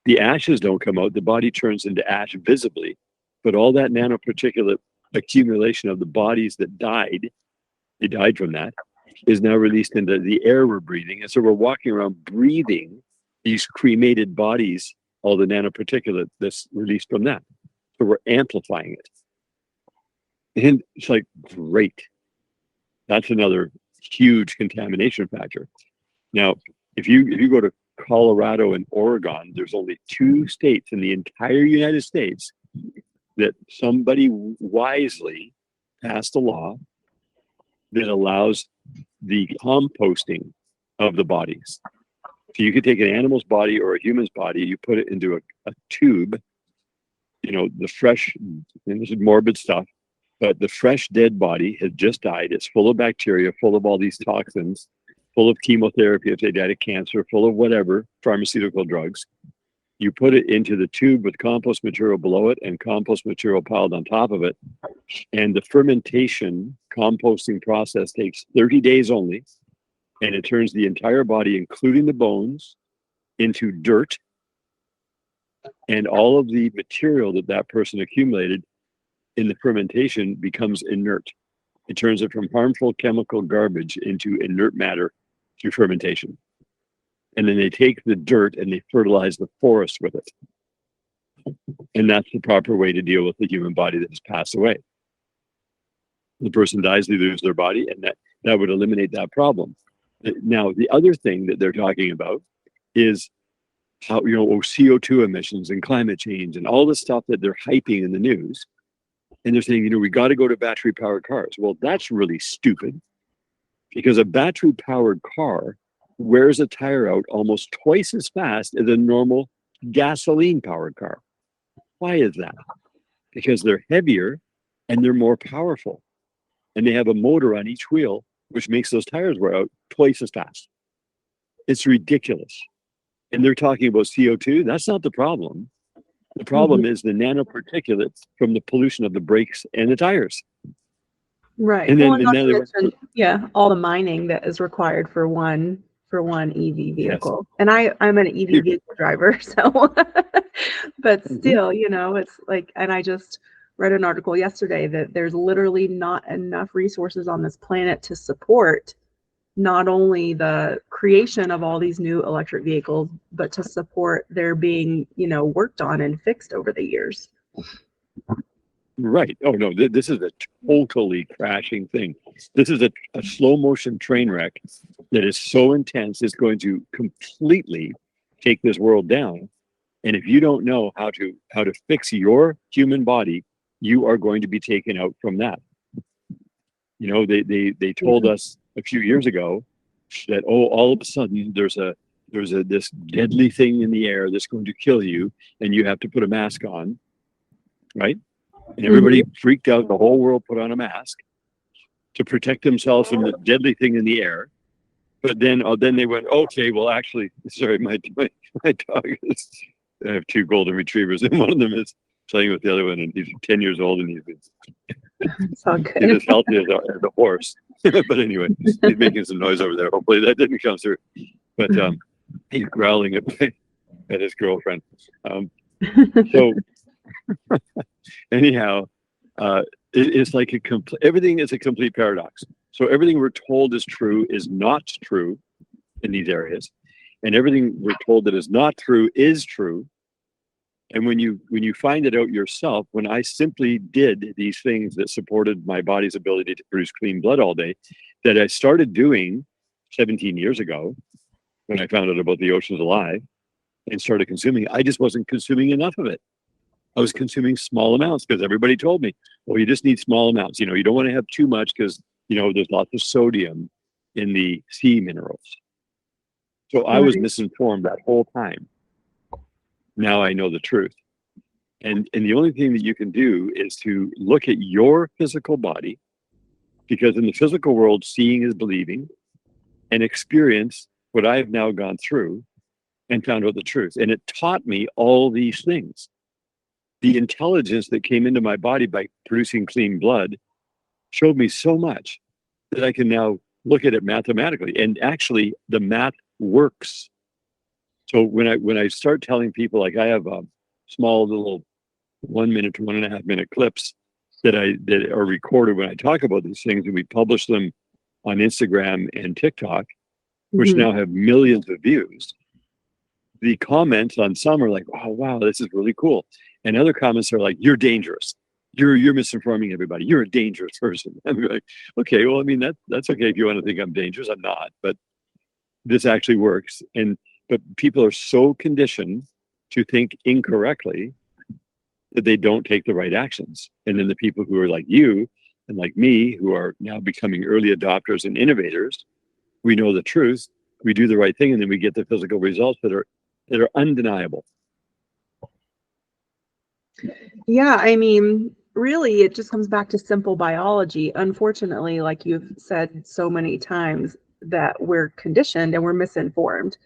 The ashes don't come out. The body turns into ash visibly, but all that nanoparticulate accumulation of the bodies that died, they died from that, is now released into the air we're breathing. And so we're walking around breathing these cremated bodies, all the nanoparticulate that's released from that. So we're amplifying it. And it's like, great. That's another huge contamination factor. Now, if you go to Colorado and Oregon, there's only 2 states in the entire United States that somebody wisely passed a law that allows the composting of the bodies. So you could take an animal's body or a human's body, you put it into a tube, you know, the fresh, and this is morbid stuff, but the fresh dead body has just died. It's full of bacteria, full of all these toxins, full of chemotherapy if they died of cancer, full of whatever, pharmaceutical drugs. You put it into the tube with compost material below it and compost material piled on top of it. And the fermentation composting process takes 30 days only. And it turns the entire body, including the bones, into dirt. And all of the material that person accumulated in the fermentation becomes inert. It turns it from harmful chemical garbage into inert matter through fermentation. And then they take the dirt and they fertilize the forest with it. And that's the proper way to deal with the human body that has passed away. The person dies, they lose their body, and that would eliminate that problem. Now, the other thing that they're talking about is how, CO2 emissions and climate change and all the stuff that they're hyping in the news. And they're saying, we got to go to battery powered cars. Well, that's really stupid, because a battery powered car wears a tire out almost twice as fast as a normal gasoline powered car. Why is that? Because they're heavier and they're more powerful. And they have a motor on each wheel, which makes those tires wear out twice as fast. It's ridiculous. And they're talking about CO2. That's not the problem. The problem is the nanoparticulates from the pollution of the brakes and the tires. Right. And Well, then, and not and to then they mention, yeah, all the mining that is required for one EV vehicle. Yes. And I'm an EV vehicle driver, so but still, it's like, and I just read an article yesterday that there's literally not enough resources on this planet to support not only the creation of all these new electric vehicles, but to support their being, worked on and fixed over the years. Right. Oh, no, this is a totally crashing thing. This is a slow motion train wreck that is so intense, it's going to completely take this world down. And if you don't know how to fix your human body, you are going to be taken out from that. They told us a few years ago that, all of a sudden there's this deadly thing in the air that's going to kill you, and you have to put a mask on, right? And everybody freaked out. The whole world put on a mask to protect themselves from the deadly thing in the air. But then they went, okay, well, actually, sorry, my dog is, I have two golden retrievers, and one of them is playing with the other one, and he's 10 years old, and he's as healthy as a horse. But anyway, he's making some noise over there. Hopefully that didn't come through. But he's growling at his girlfriend. So anyhow, it's like everything is a complete paradox. So everything we're told is true is not true in these areas, and everything we're told that is not true is true. And when you find it out yourself, when I simply did these things that supported my body's ability to produce clean blood all day, that I started doing 17 years ago, when I found out about the oceans alive and started consuming, I just wasn't consuming enough of it. I was consuming small amounts because everybody told me, well, you just need small amounts. You don't want to have too much because, there's lots of sodium in the sea minerals. So I was misinformed that whole time. Now I know the truth. And the only thing that you can do is to look at your physical body, because in the physical world, seeing is believing, and experience what I've now gone through and found out the truth. And it taught me all these things. The intelligence that came into my body by producing clean blood showed me so much that I can now look at it mathematically. And actually, the math works. So when I start telling people, like, I have small little 1 minute to 1.5 minute clips that are recorded when I talk about these things, and we publish them on Instagram and TikTok, which now have millions of views. The comments on some are like, oh wow, this is really cool. And other comments are like, you're dangerous. You're misinforming everybody. You're a dangerous person. I'm like, okay, well, I mean, that's okay if you want to think I'm dangerous. I'm not, but this actually works. But people are so conditioned to think incorrectly that they don't take the right actions. And then the people who are like you and like me, who are now becoming early adopters and innovators, we know the truth, we do the right thing, and then we get the physical results that are undeniable. Yeah, I mean, really, it just comes back to simple biology. Unfortunately, like you've said so many times, that we're conditioned and we're misinformed.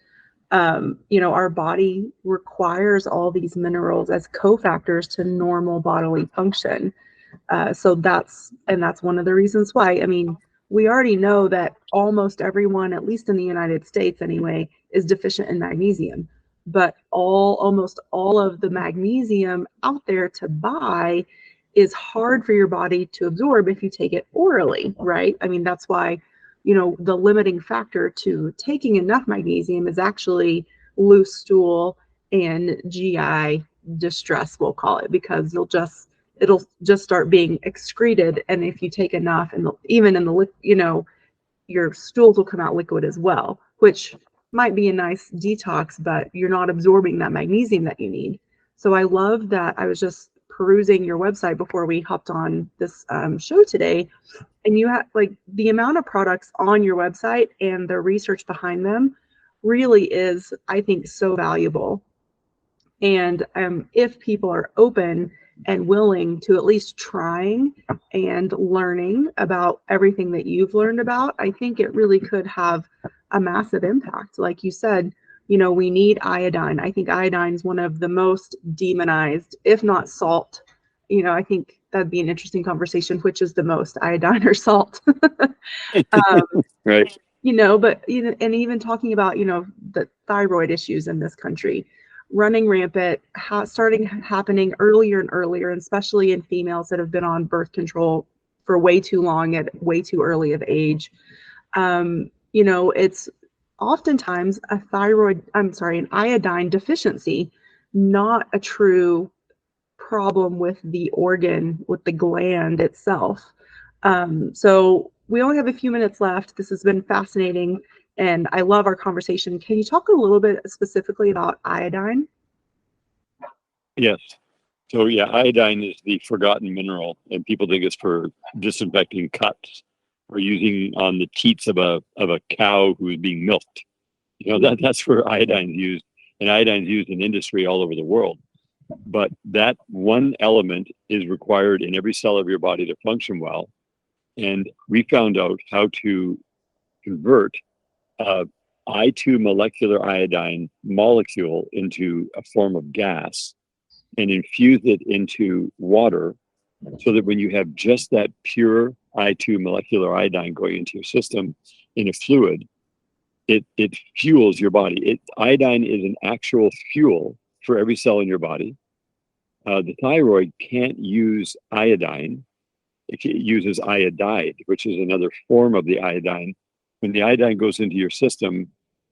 Our body requires all these minerals as cofactors to normal bodily function. So that's one of the reasons why. I mean, we already know that almost everyone, at least in the United States anyway, is deficient in magnesium. But almost all of the magnesium out there to buy is hard for your body to absorb if you take it orally, right? I mean, that's why, the limiting factor to taking enough magnesium is actually loose stool and GI distress, we'll call it, because it'll just start being excreted. And if you take enough, and even in the, your stools will come out liquid as well, which might be a nice detox, but you're not absorbing that magnesium that you need. So I love that. I was just perusing your website before we hopped on this show today, and you have like the amount of products on your website and the research behind them really is, I think, so valuable. And if people are open and willing to at least trying and learning about everything that you've learned about, I think it really could have a massive impact. Like you said, we need iodine. I think iodine is one of the most demonized, if not salt. I think that'd be an interesting conversation, which is the most, iodine or salt. um, Right. but and even talking about the thyroid issues in this country running rampant, starting happening earlier and earlier, and especially in females that have been on birth control for way too long at way too early of age. It's oftentimes an iodine deficiency, not a true problem with the organ, with the gland itself. So we only have a few minutes left. This has been fascinating, and I love our conversation. Can you talk a little bit specifically about iodine? Yes. So yeah, iodine is the forgotten mineral, and people think it's for disinfecting cuts or using on the teats of a cow who is being milked. That's where iodine is used, and iodine is used in industry all over the world. But that one element is required in every cell of your body to function well. And we found out how to convert I2 molecular iodine molecule into a form of gas and infuse it into water so that when you have just that pure I2 molecular iodine going into your system in a fluid, it fuels your body. Iodine is an actual fuel for every cell in your body. The thyroid can't use iodine. It uses iodide, which is another form of the iodine. When the iodine goes into your system,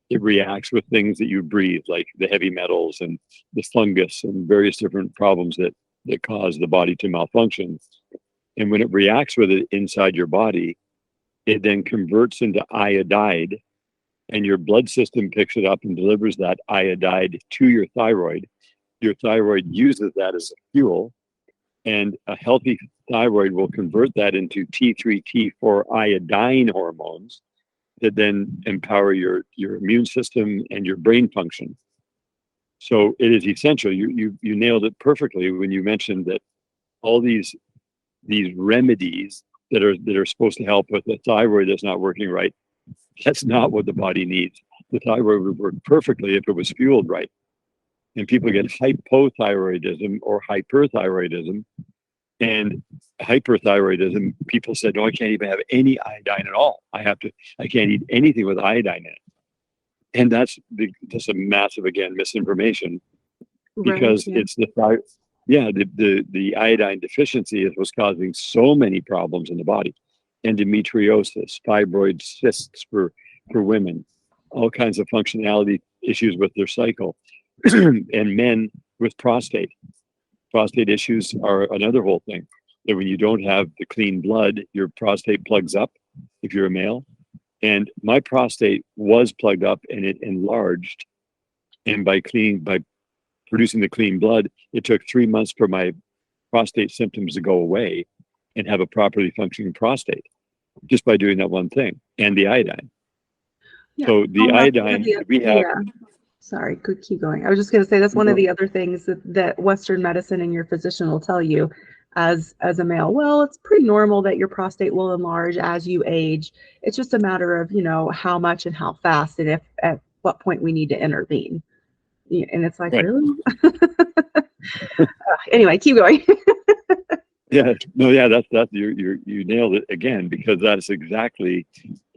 it reacts with things that you breathe, like the heavy metals and the fungus and various different problems that cause the body to malfunction. And when it reacts with it inside your body, it then converts into iodide, and your blood system picks it up and delivers that iodide to your thyroid. Your thyroid uses that as a fuel, and a healthy thyroid will convert that into T3, T4 iodine hormones that then empower your immune system and your brain function. So it is essential. You nailed it perfectly when you mentioned that all these remedies that are supposed to help with the thyroid that's not working right, that's not what the body needs. The thyroid would work perfectly if it was fueled right. And people get hypothyroidism or hyperthyroidism. And hyperthyroidism, people said, no, I can't even have any iodine at all. I can't eat anything with iodine in it. And that's a massive, again, misinformation, because Right, yeah. it's the iodine deficiency is what's causing so many problems in the body. Endometriosis, fibroid cysts for women, all kinds of functionality issues with their cycle, and men with prostate. Prostate issues are another whole thing. That when you don't have the clean blood, your prostate plugs up if you're a male. And my prostate was plugged up and it enlarged. And by producing the clean blood, it took 3 months for my prostate symptoms to go away and have a properly functioning prostate, just by doing that one thing, and the iodine. Yeah. So the iodine we have. Yeah. Sorry, could keep going. I was just going to say that's one of the other things that Western medicine and your physician will tell you as a male. Well, it's pretty normal that your prostate will enlarge as you age. It's just a matter of, how much and how fast, and if at what point we need to intervene. And it's like, Right. really? Anyway, keep going. Yeah, no, yeah, that's you nailed it again, because that's exactly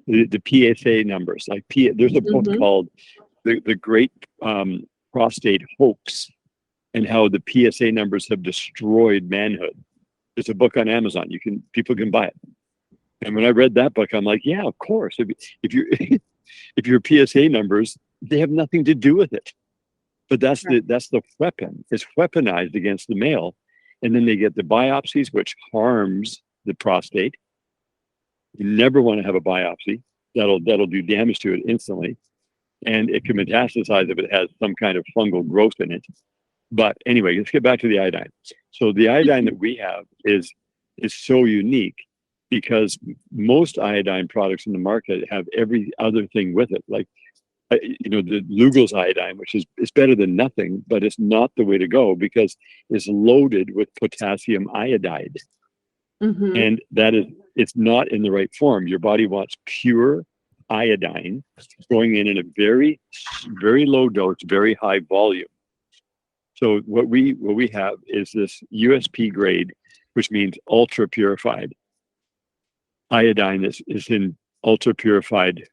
the PSA numbers. Like there's a book called the Great Prostate Hoax, and how the PSA numbers have destroyed manhood. There's a book on Amazon. People can buy it. And when I read that book, I'm like, yeah, of course. If you if your PSA numbers, they have nothing to do with it. But that's the weapon. It's weaponized against the male. And then they get the biopsies, which harms the prostate. You never want to have a biopsy. That'll do damage to it instantly. and it can metastasize if it has some kind of fungal growth in it. But anyway, let's get back to the iodine. So the iodine that we have is so unique because most iodine products in the market have every other thing with it. Like, the Lugol's iodine, which is better than nothing, but it's not the way to go because it's loaded with potassium iodide. Mm-hmm. And it's not in the right form. Your body wants pure iodine going in a very, very low dose, very high volume. So what we have is this USP grade, which means ultra purified iodine. Is in ultra purified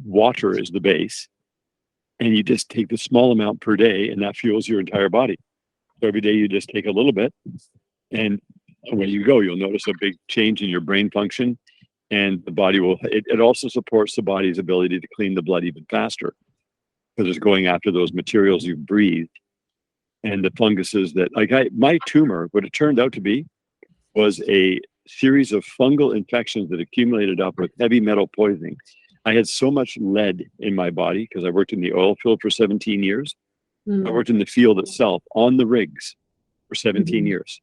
water is the base, and you just take the small amount per day, and that fuels your entire body. So every day you just take a little bit, and when you go, you'll notice a big change in your brain function, and the body will. It also supports the body's ability to clean the blood even faster because it's going after those materials you've breathed and the funguses that, like, my tumor, what it turned out to be was a series of fungal infections that accumulated up with heavy metal poisoning. I had so much lead in my body because I worked in the oil field for 17 years. I worked in the field itself on the rigs for 17 years.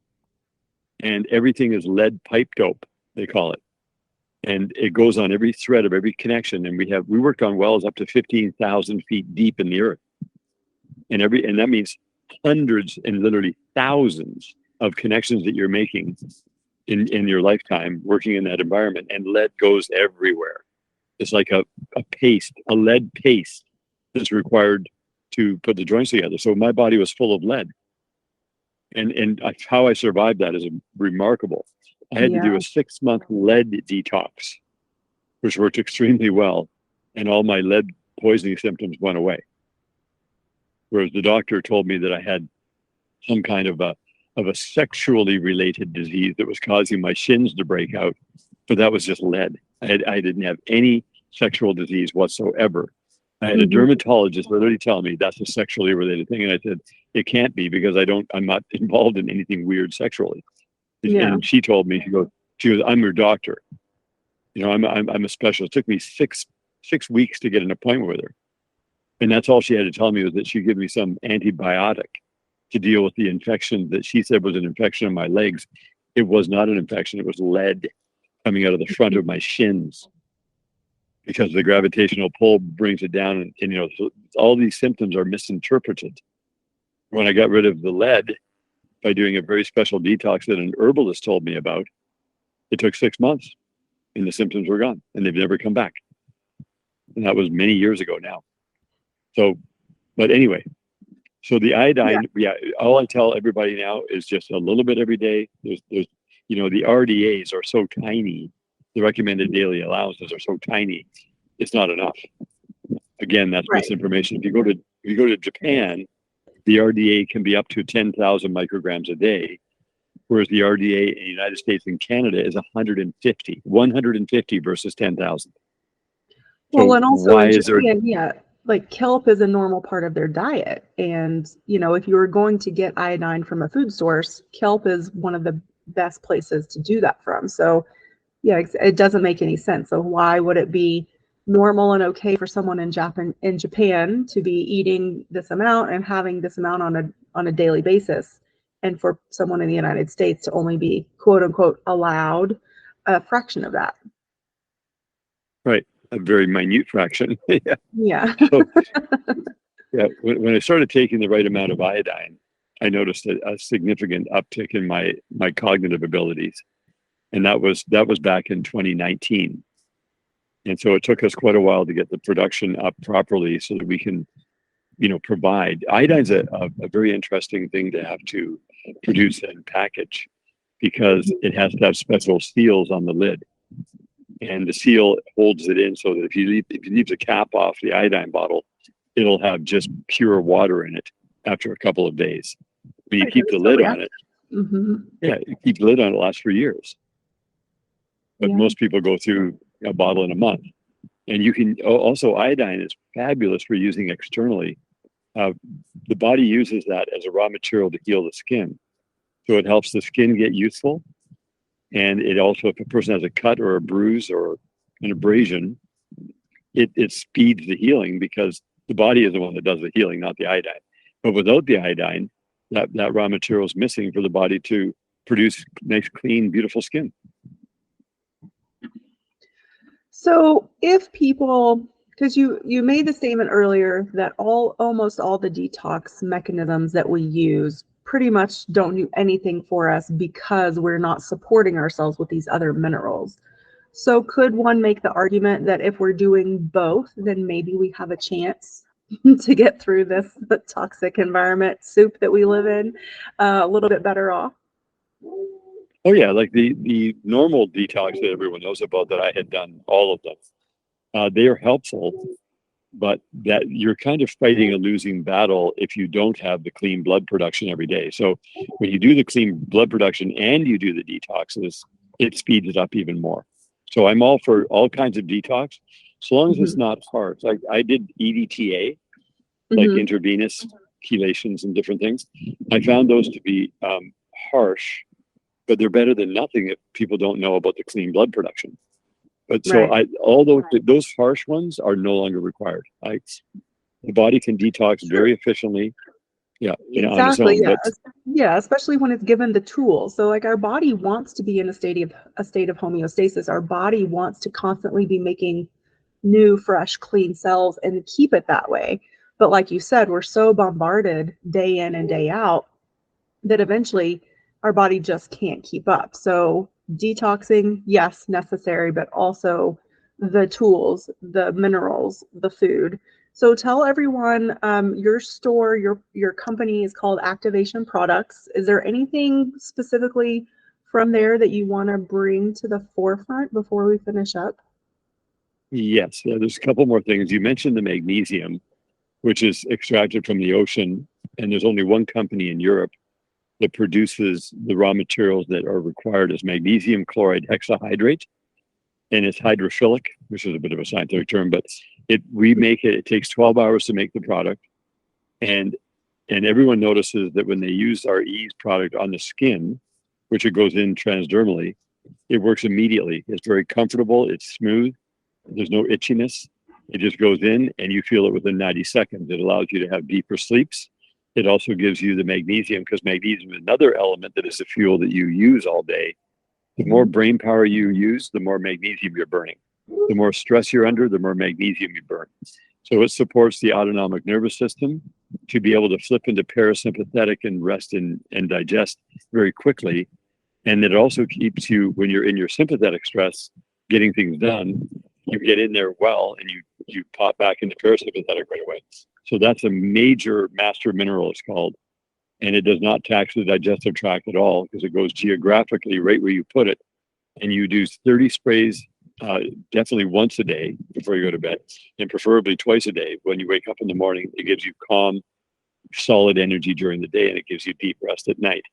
And everything is lead pipe dope, they call it. And it goes on every thread of every connection. And we worked on wells up to 15,000 feet deep in the earth. And that means hundreds and literally thousands of connections that you're making in your lifetime working in that environment, and lead goes everywhere. It's like a paste, a lead paste that's required to put the joints together. So my body was full of lead, and how I survived that is remarkable. I had to do a 6-month lead detox, which worked extremely well, and all my lead poisoning symptoms went away. Whereas the doctor told me that I had some kind of a sexually related disease that was causing my shins to break out, but that was just lead. I didn't have any sexual disease whatsoever. I had a dermatologist literally tell me that's a sexually related thing, and I said it can't be because I'm not involved in anything weird sexually. And she told me, she goes, I'm your doctor. I'm a specialist. It took me six weeks to get an appointment with her. And that's all she had to tell me was that she'd give me some antibiotic to deal with the infection that she said was an infection on my legs. It was not an infection. It was lead coming out of the front of my shins because the gravitational pull brings it down. And so all these symptoms are misinterpreted. When I got rid of the lead by doing a very special detox that an herbalist told me about, it took 6 months and the symptoms were gone and they've never come back. And that was many years ago now. So, but anyway, so the iodine, all I tell everybody now is just a little bit every day. There's the RDAs are so tiny. The recommended daily allowances are so tiny. It's not enough. Again, that's misinformation. If you go to Japan, the RDA can be up to 10,000 micrograms a day, whereas the RDA in the United States and Canada is 150 versus 10,000. Well, and also in Japan, like kelp is a normal part of their diet. And, if you were going to get iodine from a food source, kelp is one of the best places to do that from. So, it doesn't make any sense. So why would it be normal and okay for someone in Japan to be eating this amount and having this amount on a daily basis, and for someone in the United States to only be quote unquote allowed a fraction of that? Right. A very minute fraction. Yeah. So, when I started taking the right amount of iodine, I noticed a significant uptick in my cognitive abilities, and that was back in 2019. And so it took us quite a while to get the production up properly so that we can, provide. Iodine's a very interesting thing to have to produce and package because it has to have special seals on the lid. And the seal holds it in so that if you leave the cap off the iodine bottle, it'll have just pure water in it after a couple of days. When you keep the lid on it, you keep the lid on it, lasts for years. But most people go through a bottle in a month. And you can also, iodine is fabulous for using externally. The body uses that as a raw material to heal the skin. So it helps the skin get youthful. And it also, if a person has a cut or a bruise or an abrasion, it speeds the healing because The body is the one that does the healing, not the iodine. But without the iodine, that raw material is missing for the body to produce nice, clean, beautiful skin. So if people, because you made the statement earlier that almost all the detox mechanisms that we use pretty much don't do anything for us because we're not supporting ourselves with these other minerals. So could one make the argument that if we're doing both, then maybe we have a chance to get through this toxic environment soup that we live in a little bit better off? Oh yeah, like the normal detox that everyone knows about that I had done all of them. They are helpful, but that you're kind of fighting a losing battle if you don't have the clean blood production every day. So when you do the clean blood production and you do the detoxes, it speeds it up even more. So I'm all for all kinds of detox, so long as it's not harsh. Like I did EDTA, like intravenous chelations and different things. I found those to be harsh, but they're better than nothing if people don't know about the clean blood production. But so Right. all those harsh ones are no longer required. The body can detox very efficiently, on its Exactly. own. Yeah. But Yeah. Especially when it's given the tools. So like our body wants to be in a state of homeostasis. Our body wants to constantly be making new, fresh, clean cells and keep it that way. But like you said, we're so bombarded day in and day out that eventually our body just can't keep up. So detoxing, yes, necessary, but also the tools, the minerals, the food. So tell everyone your store, your company is called Activation Products. Is there anything specifically from there that you want to bring to the forefront before we finish up? yes, there's a couple more things. You mentioned the magnesium, which is extracted from the ocean, and there's only one company in Europe that produces the raw materials that are required as magnesium chloride hexahydrate, and it's hydrophilic, which is a bit of a scientific term, but we make it. It takes 12 hours to make the product, and everyone notices that when they use our Ease product on the skin, which it goes in transdermally, it works immediately. It's very comfortable. It's smooth. There's no itchiness. It just goes in and you feel it within 90 seconds. It allows you to have deeper sleeps. It also gives you the magnesium, because magnesium is another element that is the fuel that you use all day. The more brain power you use, the more magnesium you're burning. The more stress you're under, the more magnesium you burn. So it supports the autonomic nervous system to be able to flip into parasympathetic and rest and digest very quickly. And it also keeps you, when you're in your sympathetic stress, getting things done, you get in there well and you pop back into parasympathetic right away. So that's a major master mineral, it's called. And it does not tax the digestive tract at all, because it goes geographically right where you put it. And you do 30 sprays, definitely once a day before you go to bed, and preferably twice a day. When you wake up in the morning, it gives you calm, solid energy during the day, and it gives you deep rest at night,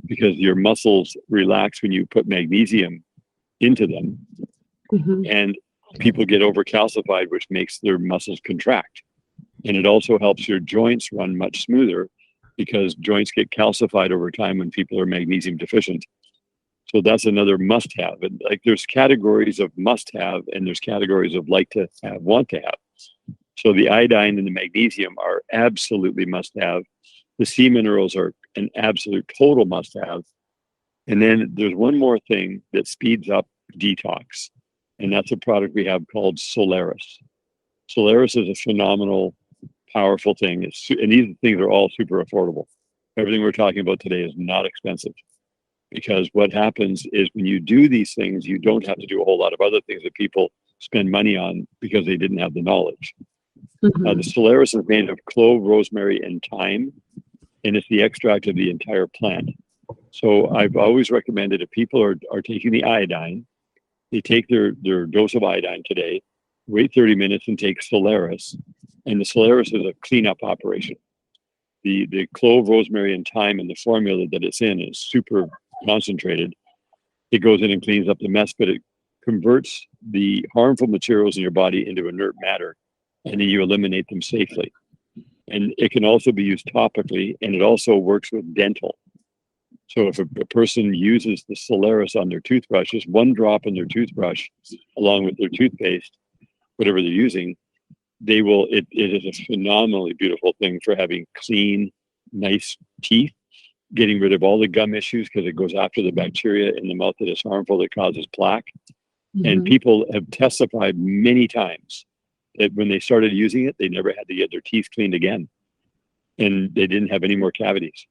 because your muscles relax when you put magnesium into them. And people get overcalcified, which makes their muscles contract. And it also helps your joints run much smoother, because joints get calcified over time when people are magnesium deficient. So that's another must have. And like there's categories of must have and there's categories of like to have, want to have. So the iodine and the magnesium are absolutely must have. The sea minerals are an absolute total must have. And then there's one more thing that speeds up detox, and that's a product we have called Solaris. Solaris is a phenomenal, powerful thing. And these things are all super affordable. Everything we're talking about today is not expensive, because what happens is when you do these things, you don't have to do a whole lot of other things that people spend money on because they didn't have the knowledge. The Solaris is made of clove, rosemary, and thyme, and it's the extract of the entire plant. So I've always recommended, if people are taking the iodine, they take their dose of iodine today, wait 30 minutes and take Solaris. And the Solaris is a cleanup operation. The clove, rosemary, and thyme in the formula that it's in is super concentrated. It goes in and cleans up the mess, but it converts the harmful materials in your body into inert matter, and then you eliminate them safely. And it can also be used topically, and it also works with dental. So if a person uses the Solaris on their toothbrush, just one drop in their toothbrush, along with their toothpaste, whatever they're using, it is a phenomenally beautiful thing for having clean, nice teeth, getting rid of all the gum issues because it goes after the bacteria in the mouth that is harmful, that causes plaque. And people have testified many times that when they started using it, they never had to get their teeth cleaned again. And they didn't have any more cavities.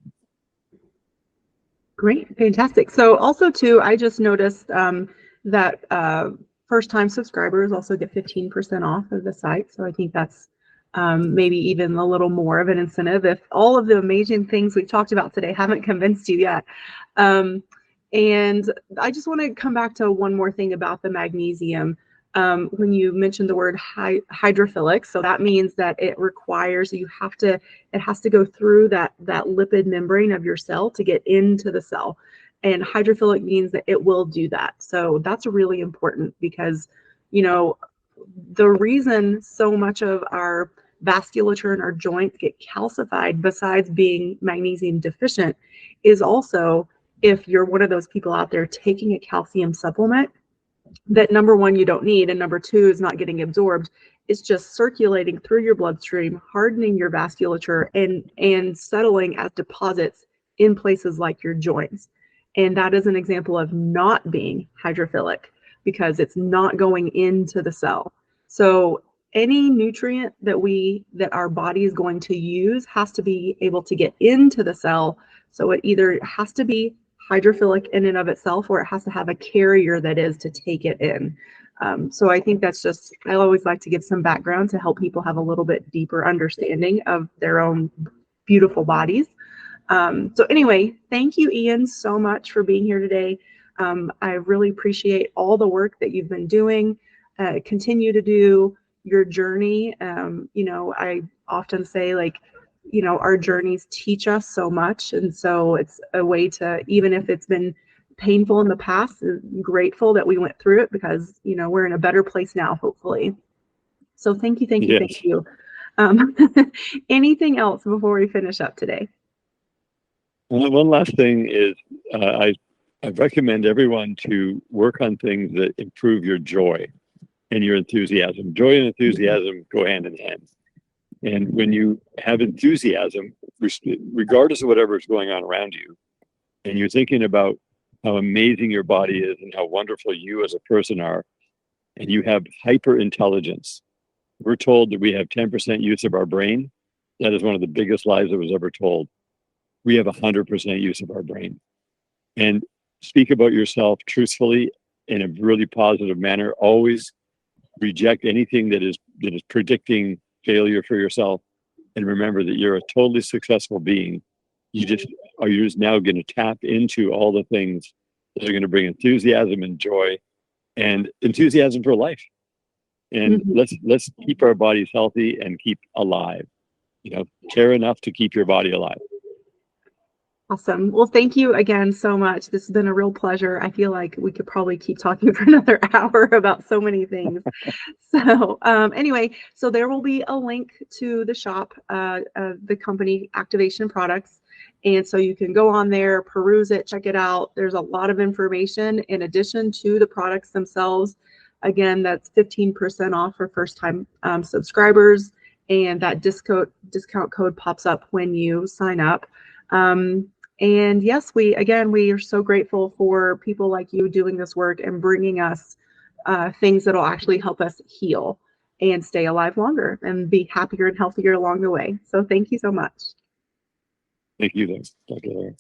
Great, fantastic. So also too, I just noticed that first-time subscribers also get 15% off of the site. So I think that's maybe even a little more of an incentive if all of the amazing things we've talked about today haven't convinced you yet. And I just want to come back to one more thing about the magnesium. When you mentioned the word hydrophilic, so that means that it requires it has to go through that lipid membrane of your cell to get into the cell. And hydrophilic means that it will do that. So that's really important because, you know, the reason so much of our vasculature and our joints get calcified, besides being magnesium deficient, is also if you're one of those people out there taking a calcium supplement that, number one, you don't need, and number two, is not getting absorbed. It's just circulating through your bloodstream, hardening your vasculature, and settling as deposits in places like your joints. And that is an example of not being hydrophilic because it's not going into the cell. So any nutrient that our body is going to use has to be able to get into the cell. So it either has to be hydrophilic in and of itself, or it has to have a carrier that is to take it in. So I think that's just, I always like to give some background to help people have a little bit deeper understanding of their own beautiful bodies. So anyway, thank you, Ian, so much for being here today. I really appreciate all the work that you've been doing, continue to do your journey. You know, I often say, like, you know, our journeys teach us so much. And so it's a way to, even if it's been painful in the past, grateful that we went through it because, you know, we're in a better place now, hopefully. So thank you, thank you, thank you. Anything else before we finish up today? One last thing is I recommend everyone to work on things that improve your joy and your enthusiasm. Joy and enthusiasm go hand in hand. And when you have enthusiasm, regardless of whatever is going on around you, and you're thinking about how amazing your body is and how wonderful you as a person are, and you have hyper intelligence, we're told that we have 10% use of our brain. That is one of the biggest lies that was ever told. We have 100% use of our brain. And speak about yourself truthfully in a really positive manner. Always reject anything that is predicting failure for yourself, and remember that you're a totally successful being. You're just now going to tap into all the things that are going to bring enthusiasm and joy and enthusiasm for life. And let's keep our bodies healthy and keep alive. You know, care enough to keep your body alive. Awesome. Well, thank you again so much. This has been a real pleasure. I feel like we could probably keep talking for another hour about so many things. So anyway, so there will be a link to the shop, the company Activation Products. And so you can go on there, peruse it, check it out. There's a lot of information in addition to the products themselves. Again, that's 15% off for first-time subscribers. And that discount code pops up when you sign up. And yes, we are so grateful for people like you doing this work and bringing us things that will actually help us heal and stay alive longer and be happier and healthier along the way. So thank you so much. Thank you, Dr. Lara.